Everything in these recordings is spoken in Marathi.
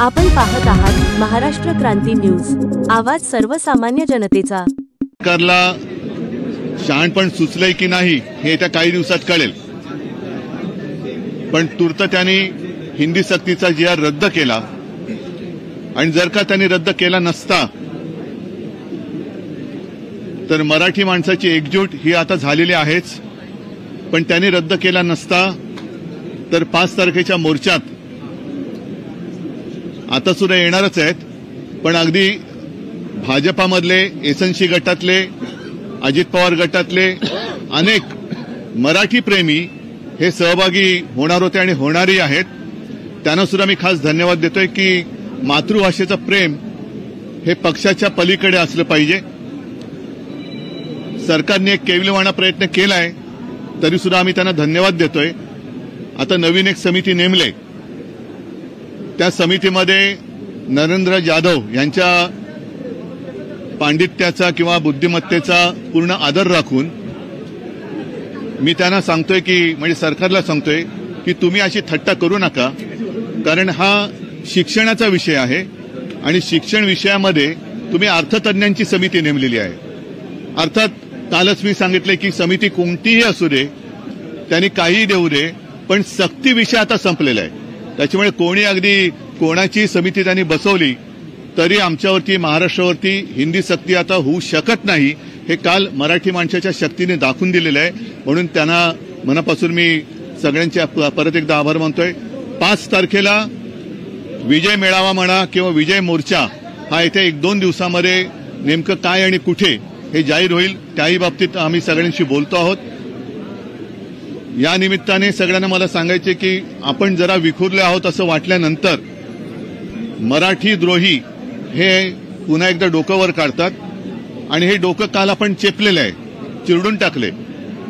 आपण पाहत आहात महाराष्ट्र क्रांती न्यूज, आवाज सर्वसामान्य जनतेचा। सरकारला शहाणपण सुचलंय की नाही हे येत्या काही दिवसात कळेल, पण तूर्त त्यांनी हिंदी सक्तीचा GR रद्द केला आणि जर का त्यांनी रद्द केला नसता तर मराठी माणसाची एकजूट ही आता झालेली आहेच, पण त्यांनी रद्द केला नसता तर 5 तारखेच्या मोर्चात आता सुद्धा येणारच आहेत। पण अगदी भाजपामधले एसएनसी गटातले अजित पवार गटातले अनेक मराठी प्रेमी हे सहभागी होणार होते आणि होणारही आहेत। त्यांना सुद्धा मी खास धन्यवाद देतोय की मातृभाषेचं प्रेम हे पक्षाच्या पलीकडे असलं पाहिजे। सरकारने एक केविलवाणा प्रयत्न केलाय तरी सुद्धा आम्ही त्यांना धन्यवाद देतोय। आता नवीन एक समिती नेमले, त्या समितीमध्ये नरेंद्र जाधव यांच्या पांडित्याचा किंवा बुद्धिमत्तेचा पूर्ण आदर राखून मी त्यांना सांगतोय की म्हणजे सरकारला सांगतोय की तुम्ही अशी थट्टा करू नका, कारण हा शिक्षणाचा विषय आहे आणि शिक्षण विषयामध्ये तुम्ही अर्थतज्ञांची समिती नेमलेली आहे। अर्थात कालच मी सांगितले की समिती कोणतीही असू दे, त्यांनी काहीही देऊ दे, पण सक्ती विषय आता संपलेला आहे। त्याच्यामुळे कोणी अगदी कोणाची समिती त्यांनी बसवली तरी आमच्यावरती महाराष्ट्रावरती हिंदी सक्ती आता होऊ शकत नाही, हे काल मराठी माणसाच्या शक्तीने दाखवून दिलेलं आहे। म्हणून त्यांना मनापासून मी सगळ्यांचे परत एकदा आभार मानतोय। 5 तारखेला विजय मेळावा म्हणा किंवा विजय मोर्चा हा येत्या 1-2 दिवसामध्ये नेमकं काय आणि कुठे हे जाहीर होईल, त्याही बाबतीत आम्ही सगळ्यांशी बोलतो आहोत। या निमित्ताने सगळ्यांना मला सांगायचे की आपण जरा विखुरले आहोत असं वाटल्यानंतर मराठी द्रोही हे पुन्हा एकदा डोकं वर काढतात आणि हे डोकं काल आपण चेपलेलं आहे, चिरडून टाकले।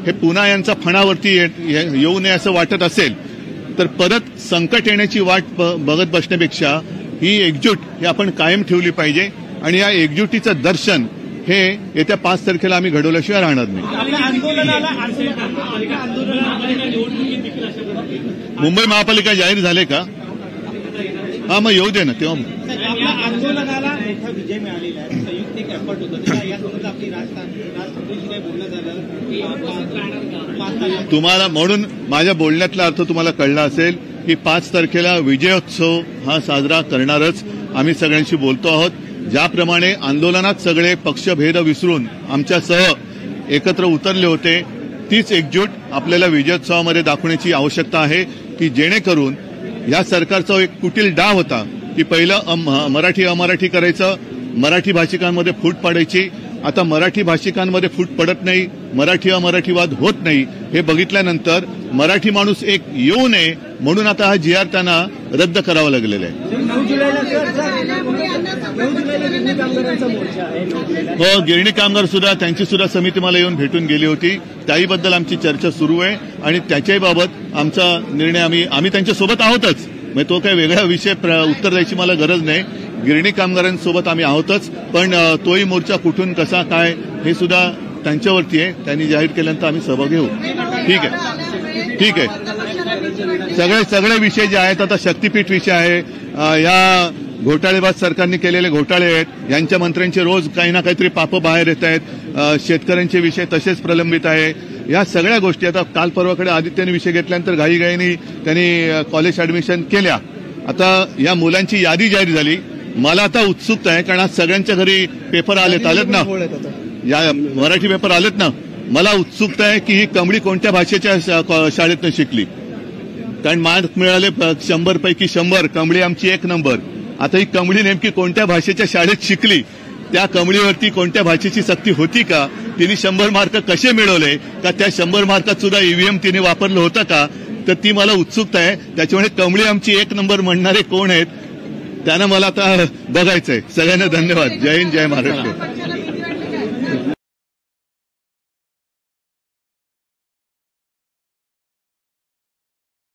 हे पुन्हा यांचा फणावरती येऊ नये असं वाटत असेल तर परत संकट येण्याची वाट बघत बसण्यापेक्षा ही एकजूट ही आपण कायम ठेवली पाहिजे आणि या एकजुटीचं दर्शन हे येत्या 5 तारखेला आम्ही घडवल्याशिवाय राहणार नाही। मुंबई महापालिका जाहीर झाले का? हा, मग येऊ दे ना तेव्हा। आंदोलनाला मोठा विजय मिळालेला आहे, संयुक्त एक एफर्ट होतं, यासोबत आपली राजकारणाशी काय बोलणं झालं तुम्हाला? म्हणून माझ्या बोलण्यातला अर्थ तुम्हाला कळला असेल की 5 तारखेला विजयोत्सव हा साजरा करणारच आम्ही सगळ्यांशी बोलतो आहोत। ज्याप्रमाणे आंदोलनात सगळे पक्षभेद विसरून आमच्यासह एकत्र उतरले होते, तीच एकजूट आपल्याला विजयोत्सवामध्ये दाखवण्याची आवश्यकता आहे की जेणेकरून या सरकारचा एक कुटील डाव होता की पहिलं मराठी अमराठी करायचं, मराठी भाषिकांमध्ये फूट पाडायची। आता मराठी भाषिकांमध्ये फूट पडत नाही, मराठी अमराठीवाद होत नाही, हे बघितल्यानंतर मराठी माणूस एक येऊ नये म्हणून आता हा GR त्यांना रद्द करावा लागलेला आहे। हो, गिरणी कामगार सुद्धा त्यांची सुद्धा समिती मला येऊन भेटून गेली होती, त्याहीबद्दल आमची चर्चा सुरू आहे आणि त्याच्याही बाबत आमचा निर्णय आम्ही त्यांच्यासोबत आहोतच। म्हणजे तो काही वेगळा विषय उत्तर द्यायची मला गरज नाही। गिरणी कामगारांसोबत आम्ही आहोतच, पण तोही मोर्चा कुठून कसा काय हे सुद्धा त्यांच्यावरती आहे। त्यांनी जाहीर केल्यानंतर आम्ही सहभागी होऊ। ठीक आहे, ठीक आहे। सगळे विषय जे आहेत आता शक्तीपीठ विषय आहे, या घोटाळेबाज सरकारने केलेले घोटाळे आहेत, यांच्या मंत्र्यांचे रोज काही ना काहीतरी पापं बाहेर येत आहेत, शेतकऱ्यांचे विषय तसेच प्रलंबित आहे। या सगळ्या गोष्टी आता काल परवाकडे आदित्यने विषय घेतल्यानंतर घाईघाईने त्यांनी कॉलेज ऍडमिशन केल्या। आता या मुलांची यादी जाहीर झाली। मला आता उत्सुकता आहे, कारण आज सगळ्यांच्या घरी पेपर आलेत ना, या मराठी पेपर आलेत ना, मला उत्सुकता आहे की ही कमळी कोणत्या भाषेच्या शाळेतनं शिकली, कारण मार्क मिळाले 100 पैकी 100, कमळी आमची 1 नंबर। आता ही कमळी नेमकी कोणत्या भाषेच्या शाळेत शिकली, त्या कमळीवरती कोणत्या भाषेची सक्ती होती का, तिने 100 मार्क कसे मिळवले, का त्या 100 मार्कात सुद्धा EVM तिने वापरलं होतं का, तर ती मला उत्सुकता आहे। त्याच्यामुळे कमळी आमची 1 नंबर म्हणणारे कोण आहेत त्यांना मला आता बघायचंय। सगळ्यांना धन्यवाद। जय हिंद, जय महाराष्ट्र।